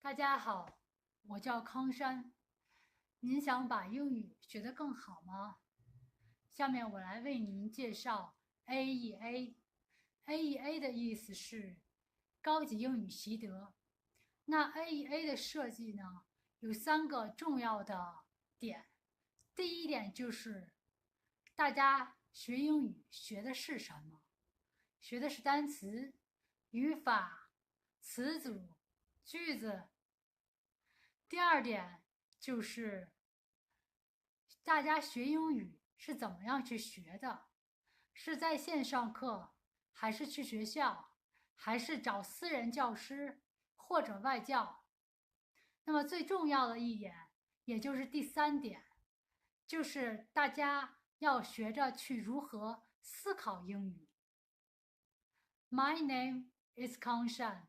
大家好，我叫康山。您想把英语学得更好吗？下面我来为您介绍 AEA。AEA 的意思是高级英语习得。那 AEA 的设计呢，有3个重要的点。第一点就是大家学英语学的是什么？学的是单词、语法、词组、句子。第二点就是大家学英语是怎么样去学的？是在线上课，还是去学校，还是找私人教师或者外教？那么最重要的一点，也就是第3点，就是大家要学着去如何思考英语。My name is Kang Shan,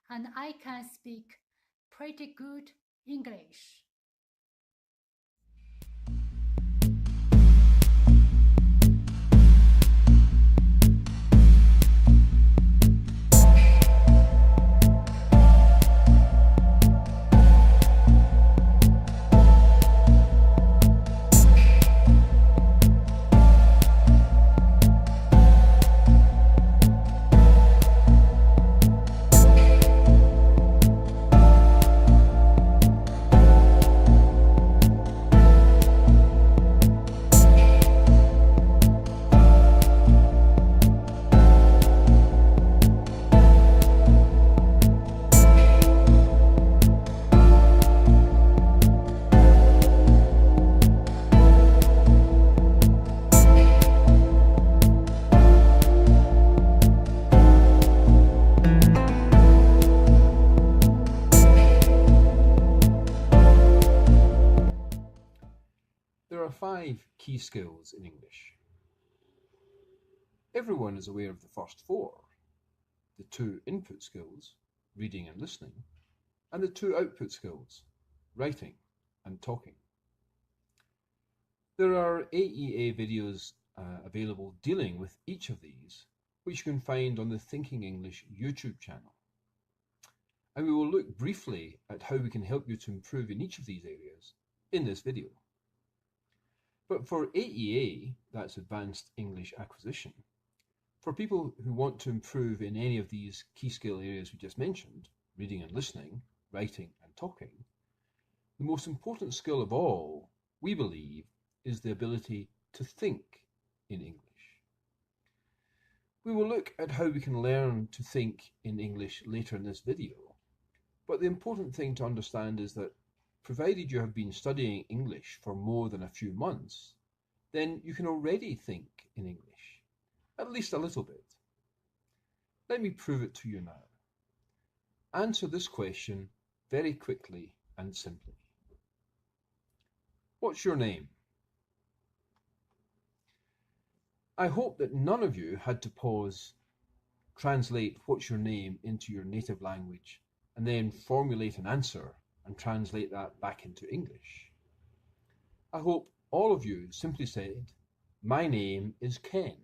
and I can speak pretty good English. There are 5 key skills in English. Everyone is aware of the first 4, the 2 input skills, reading and listening, and the 2 output skills, writing and talking. There are AEA videos available dealing with each of these, which you can find on the Thinking English YouTube channel. And we will look briefly at how we can help you to improve in each of these areas in this video. But for AEA, that's Advanced English Acquisition, for people who want to improve in any of these key skill areas we just mentioned, reading and listening, writing and talking, the most important skill of all, we believe, is the ability to think in English. We will look at how we can learn to think in English later in this video, but the important thing to understand is that provided you have been studying English for more than a few months, then you can already think in English, at least a little bit. Let me prove it to you now. Answer this question very quickly and simply. What's your name? I hope that none of you had to pause, translate what's your name into your native language, and then formulate an answer and translate that back into English. I hope all of you simply said, my name is Ken,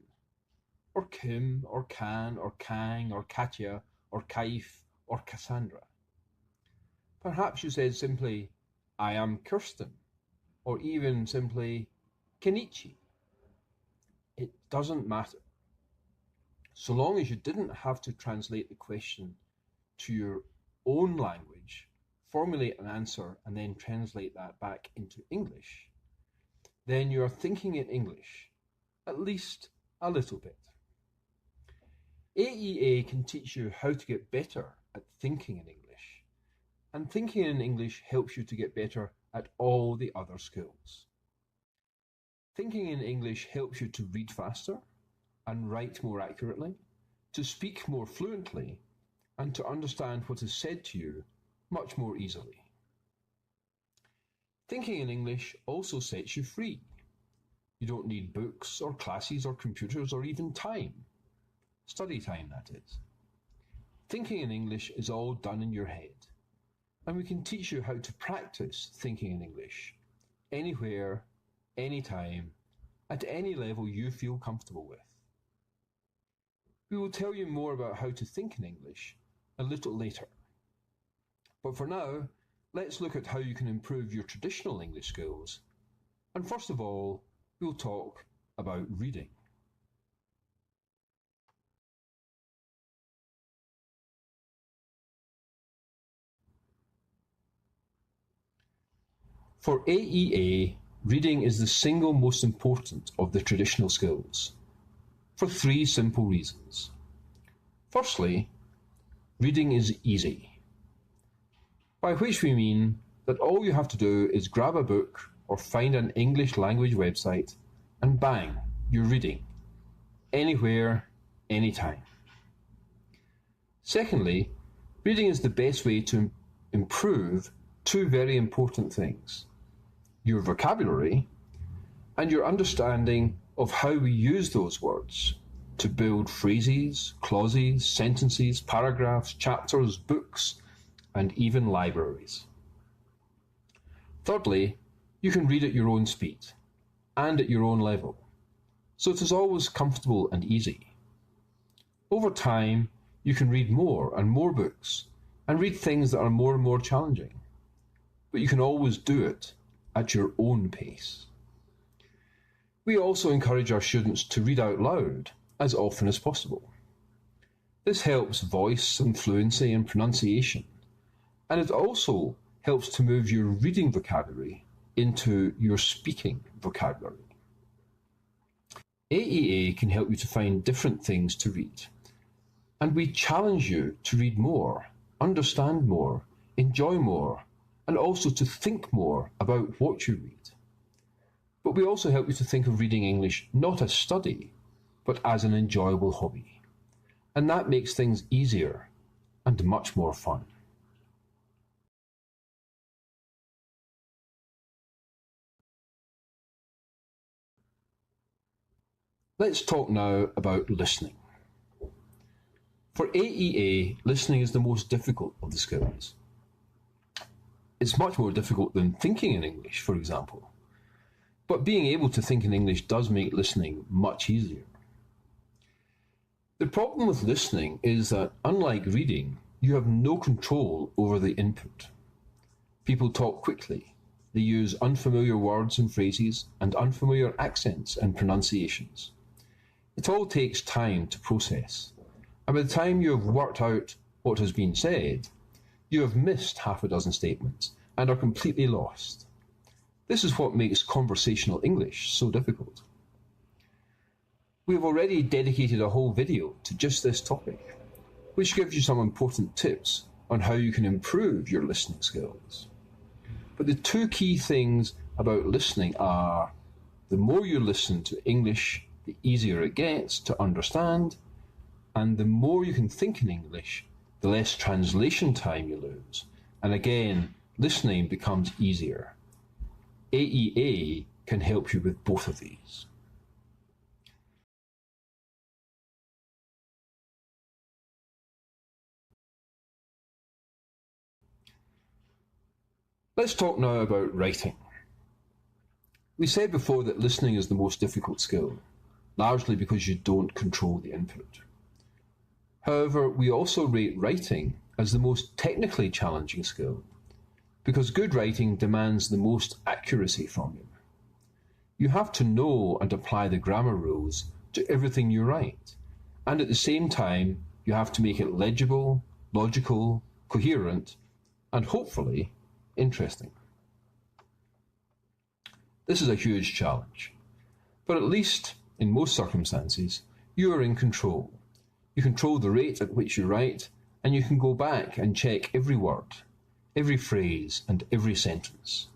or Kim, or Can, or Kang, or Katya, or Kaif, or Cassandra. Perhaps you said simply, I am Kirsten, or even simply, Kenichi. It doesn't matter. So long as you didn't have to translate the question to your own language, formulate an answer, and then translate that back into English, then you are thinking in English, at least a little bit. AEA can teach you how to get better at thinking in English, and thinking in English helps you to get better at all the other skills. Thinking in English helps you to read faster and write more accurately, to speak more fluently, and to understand what is said to you much more easily. Thinking in English also sets you free. You don't need books or classes or computers or even time. Study time, that is. Thinking in English is all done in your head, and we can teach you how to practice thinking in English, anywhere, anytime, at any level you feel comfortable with. We will tell you more about how to think in English a little later. But for now, let's look at how you can improve your traditional English skills. And first of all, we'll talk about reading. For AEA, reading is the single most important of the traditional skills, for three simple reasons. Firstly, reading is easy, by which we mean that all you have to do is grab a book or find an English language website and bang, you're reading, anywhere, anytime. Secondly, reading is the best way to improve two very important things: your vocabulary and your understanding of how we use those words to build phrases, clauses, sentences, paragraphs, chapters, books, and even libraries. Thirdly, you can read at your own speed and at your own level, so it is always comfortable and easy. Over time, you can read more and more books and read things that are more and more challenging, but you can always do it at your own pace. We also encourage our students to read out loud as often as possible. This helps voice and fluency and pronunciation, and it also helps to move your reading vocabulary into your speaking vocabulary. AEA can help you to find different things to read, and we challenge you to read more, understand more, enjoy more, and also to think more about what you read. But we also help you to think of reading English not as study, but as an enjoyable hobby. And that makes things easier and much more fun. Let's talk now about listening. For AEA, listening is the most difficult of the skills. It's much more difficult than thinking in English, for example. But being able to think in English does make listening much easier. The problem with listening is that, unlike reading, you have no control over the input. People talk quickly. They use unfamiliar words and phrases and unfamiliar accents and pronunciations. It all takes time to process, and by the time you have worked out what has been said, you have missed half a dozen statements and are completely lost. This is what makes conversational English so difficult. We have already dedicated a whole video to just this topic, which gives you some important tips on how you can improve your listening skills. But the two key things about listening are: the more you listen to English, the easier it gets to understand, and the more you can think in English, the less translation time you lose. And again, listening becomes easier. AEA can help you with both of these. Let's talk now about writing. We said before that listening is the most difficult skill, largely because you don't control the input. However, we also rate writing as the most technically challenging skill, because good writing demands the most accuracy from you. You have to know and apply the grammar rules to everything you write, and at the same time, you have to make it legible, logical, coherent, and hopefully interesting. This is a huge challenge, but at least, in most circumstances, you are in control. You control the rate at which you write, and you can go back and check every word, every phrase, and every sentence.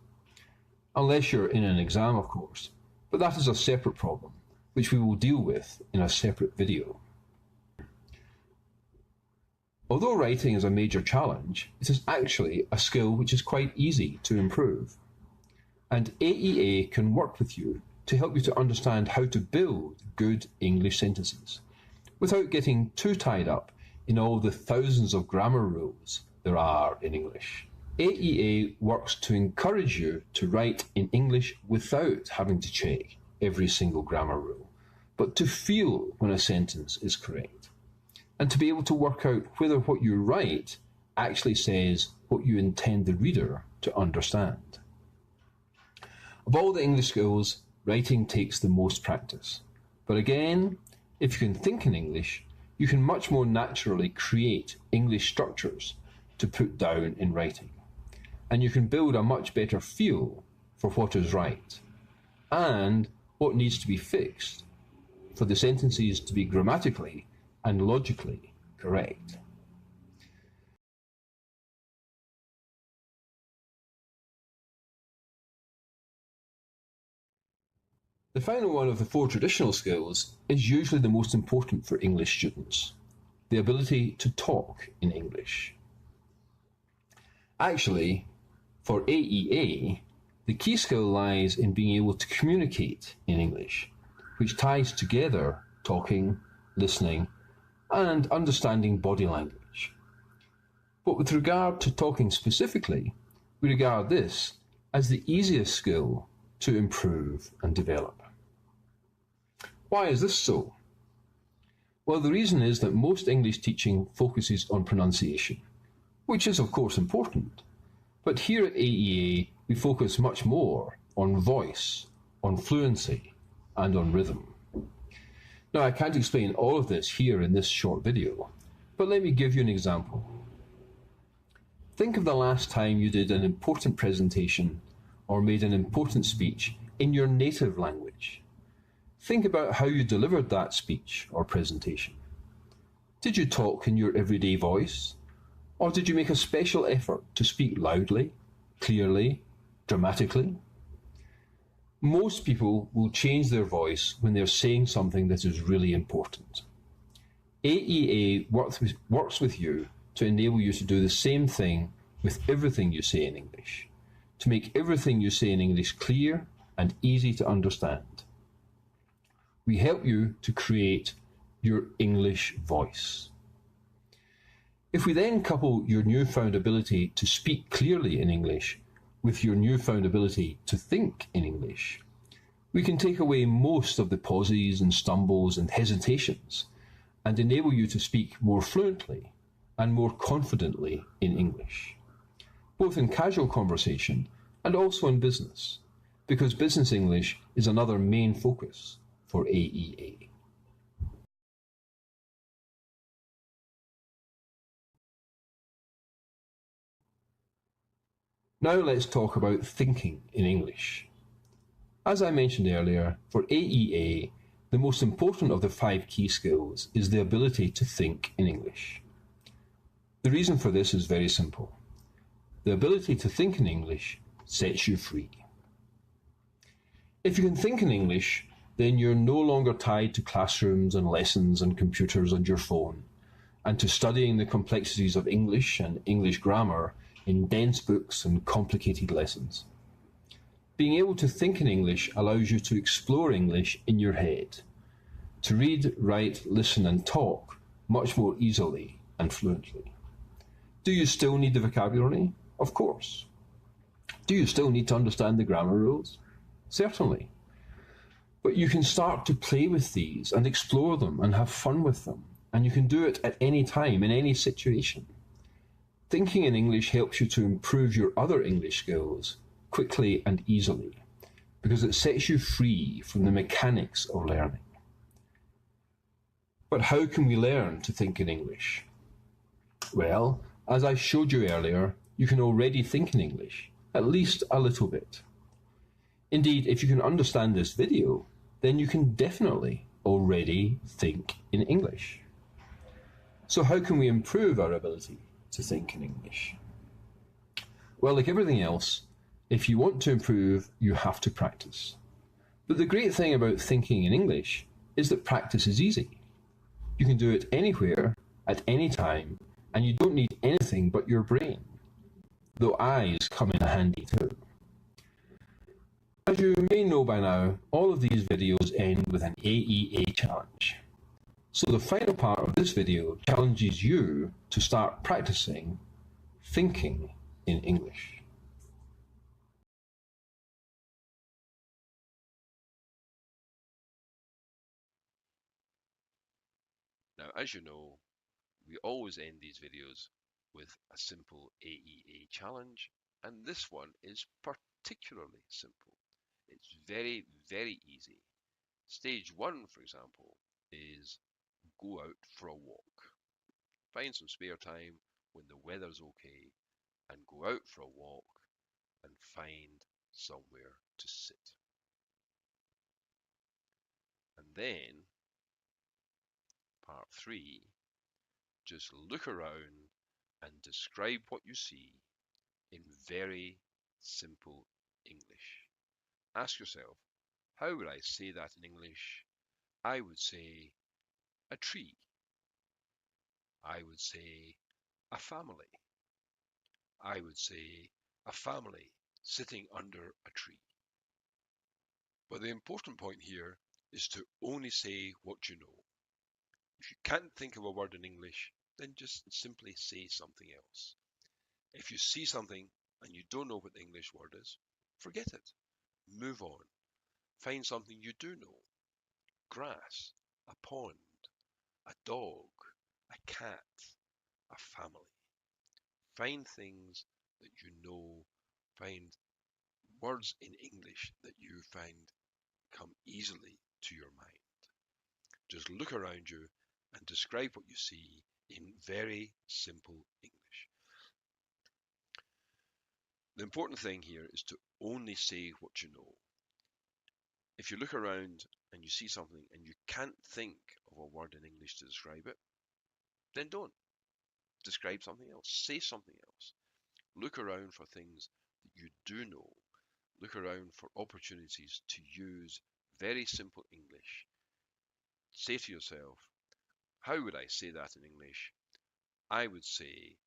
Unless you're in an exam, of course, but that is a separate problem, which we will deal with in a separate video. Although writing is a major challenge, it is actually a skill which is quite easy to improve. And AEA can work with you to help you to understand how to build good English sentences, without getting too tied up in all the thousands of grammar rules there are in English. AEA works to encourage you to write in English without having to check every single grammar rule, but to feel when a sentence is correct, and to be able to work out whether what you write actually says what you intend the reader to understand. Of all the English skills, writing takes the most practice. But again, if you can think in English, you can much more naturally create English structures to put down in writing. And you can build a much better feel for what is right and what needs to be fixed for the sentences to be grammatically and logically correct. The final one of the 4 traditional skills is usually the most important for English students, the ability to talk in English. Actually, for AEA, the key skill lies in being able to communicate in English, which ties together talking, listening, and understanding body language. But with regard to talking specifically, we regard this as the easiest skill to improve and develop. Why is this so? Well, the reason is that most English teaching focuses on pronunciation, which is of course important. But here at AEA, we focus much more on voice, on fluency, and on rhythm. Now, I can't explain all of this here in this short video, but let me give you an example. Think of the last time you did an important presentation or made an important speech in your native language. Think about how you delivered that speech or presentation. Did you talk in your everyday voice? Or did you make a special effort to speak loudly, clearly, dramatically? Most people will change their voice when they're saying something that is really important. AEA works with you to enable you to do the same thing with everything you say in English, to make everything you say in English clear and easy to understand. We help you to create your English voice. If we then couple your newfound ability to speak clearly in English with your newfound ability to think in English, we can take away most of the pauses and stumbles and hesitations and enable you to speak more fluently and more confidently in English, both in casual conversation and also in business, because business English is another main focus for AEA. Now let's talk about thinking in English. As I mentioned earlier, for AEA, the most important of the 5 key skills is the ability to think in English. The reason for this is very simple. The ability to think in English sets you free. If you can think in English, then you're no longer tied to classrooms and lessons and computers on your phone, and to studying the complexities of English and English grammar in dense books and complicated lessons. Being able to think in English allows you to explore English in your head, to read, write, listen and talk much more easily and fluently. Do you still need the vocabulary? Of course. Do you still need to understand the grammar rules? Certainly. But you can start to play with these and explore them and have fun with them, and you can do it at any time, in any situation. Thinking in English helps you to improve your other English skills quickly and easily, because it sets you free from the mechanics of learning. But how can we learn to think in English? Well, as I showed you earlier, you can already think in English, at least a little bit. Indeed, if you can understand this video, then you can definitely already think in English. So how can we improve our ability to think in English? Well, like everything else, if you want to improve, you have to practice. But the great thing about thinking in English is that practice is easy. You can do it anywhere, at any time, and you don't need anything but your brain, though eyes come in handy too. As you may know by now, all of these videos end with an AEA challenge. So the final part of this video challenges you to start practicing thinking in English. Now, as you know, we always end these videos with a simple AEA challenge, and this one is particularly simple. It's very, very easy. Stage 1, for example, is go out for a walk. Find some spare time when the weather's okay and go out for a walk and find somewhere to sit. And then, part 3, just look around and describe what you see in very simple English. Ask yourself, how would I say that in English? I would say a tree. I would say a family. I would say a family sitting under a tree. But the important point here is to only say what you know. If you can't think of a word in English, then just simply say something else. If you see something and you don't know what the English word is, forget it. Move on. Find something you do know. Grass, a pond, a dog, a cat, a family. Find things that you know. Find words in English that you find come easily to your mind. Just look around you and describe what you see in very simple English. The important thing here is to only say what you know. If you look around and you see something and you can't think of a word in English to describe it, then don't. Describe something else. Say something else. Look around for things that you do know. Look around for opportunities to use very simple English. Say to yourself, how would I say that in English? I would say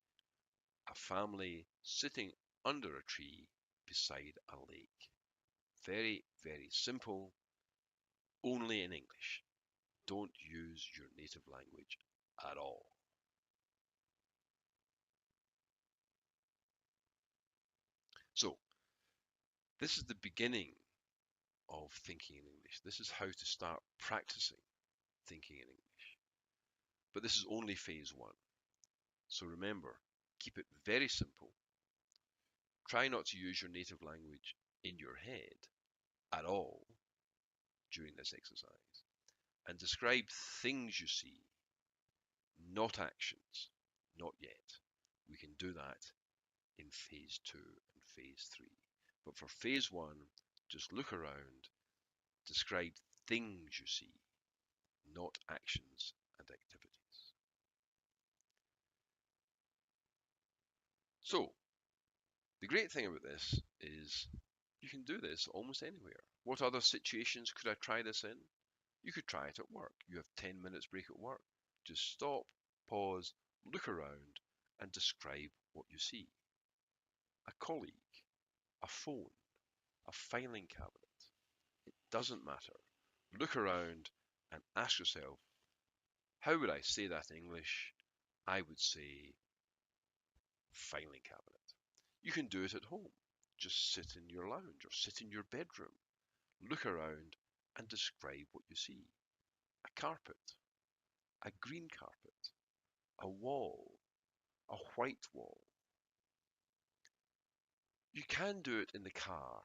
a family sitting under a tree beside a lake. Very, very simple, only in English. Don't use your native language at all. So, this is the beginning of thinking in English. This is how to start practicing thinking in English. But this is only phase 1. So remember, keep it very simple. Try not to use your native language in your head at all during this exercise. And describe things you see, not actions, not yet. We can do that in phase 2 and phase 3. But for phase 1, just look around, describe things you see, not actions and activities. So, the great thing about this is you can do this almost anywhere. What other situations could I try this in? You could try it at work. You have 10 minutes break at work. Just stop, pause, look around, and describe what you see. A colleague, a phone, a filing cabinet. It doesn't matter. Look around and ask yourself, how would I say that in English? I would say filing cabinet. You can do it at home. Just sit in your lounge or sit in your bedroom. Look around and describe what you see. A carpet, a green carpet, a wall, a white wall. You can do it in the car,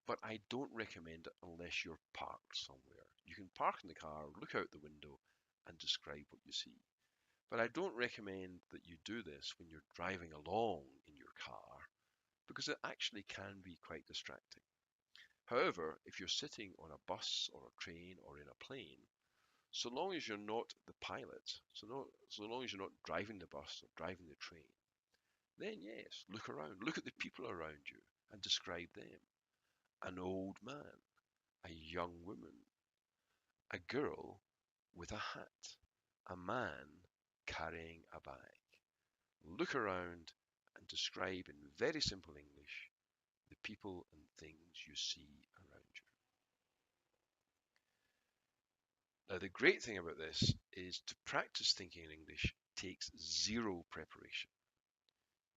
but I don't recommend it unless you're parked somewhere. You can park in the car, look out the window, and describe what you see. But I don't recommend that you do this when you're driving along in your car, because it actually can be quite distracting. However, if you're sitting on a bus or a train or in a plane, so long as you're not the pilot, so long as you're not driving the bus or driving the train, then yes, look around, look at the people around you and describe them. An old man, a young woman, a girl with a hat, a man carrying a bag. Look around and describe in very simple English the people and things you see around you. Now, the great thing about this is to practice thinking in English takes zero preparation.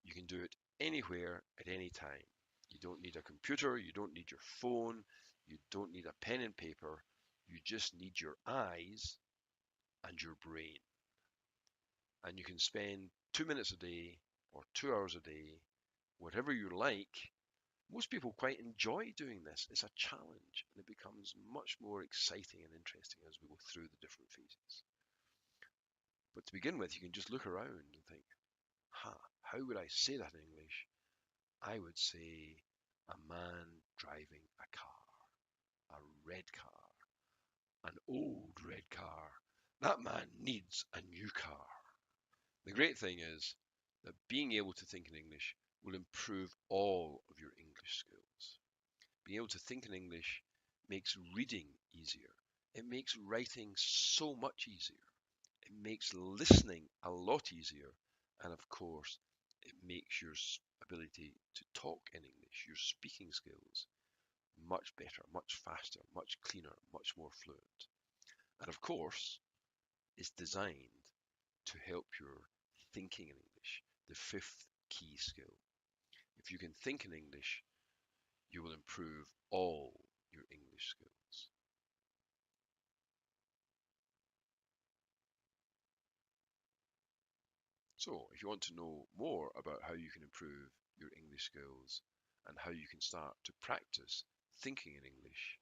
You can do it anywhere at any time. You don't need a computer, you don't need your phone, you don't need a pen and paper, you just need your eyes and your brain. And you can spend 2 minutes a day or 2 hours a day, whatever you like. Most people quite enjoy doing this. It's a challenge, and it becomes much more exciting and interesting as we go through the different phases. But to begin with, you can just look around and think, how would I say that in English? I would say a man driving a car, a red car, an old red car. That man needs a new car. The great thing is that being able to think in English will improve all of your English skills. Being able to think in English makes reading easier. It makes writing so much easier. It makes listening a lot easier. And of course, it makes your ability to talk in English, your speaking skills, much better, much faster, much cleaner, much more fluent. And of course, it's designed to help your thinking in English, the fifth key skill. If you can think in English, you will improve all your English skills. So, if you want to know more about how you can improve your English skills and how you can start to practice thinking in English,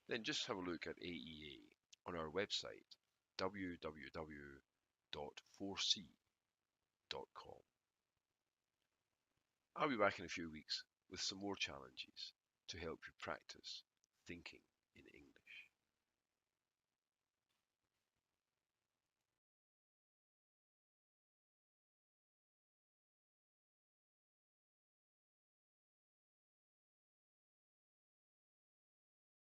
then just have a look at AEA on our website, www.4c.com. I'll be back in a few weeks with some more challenges to help you practice thinking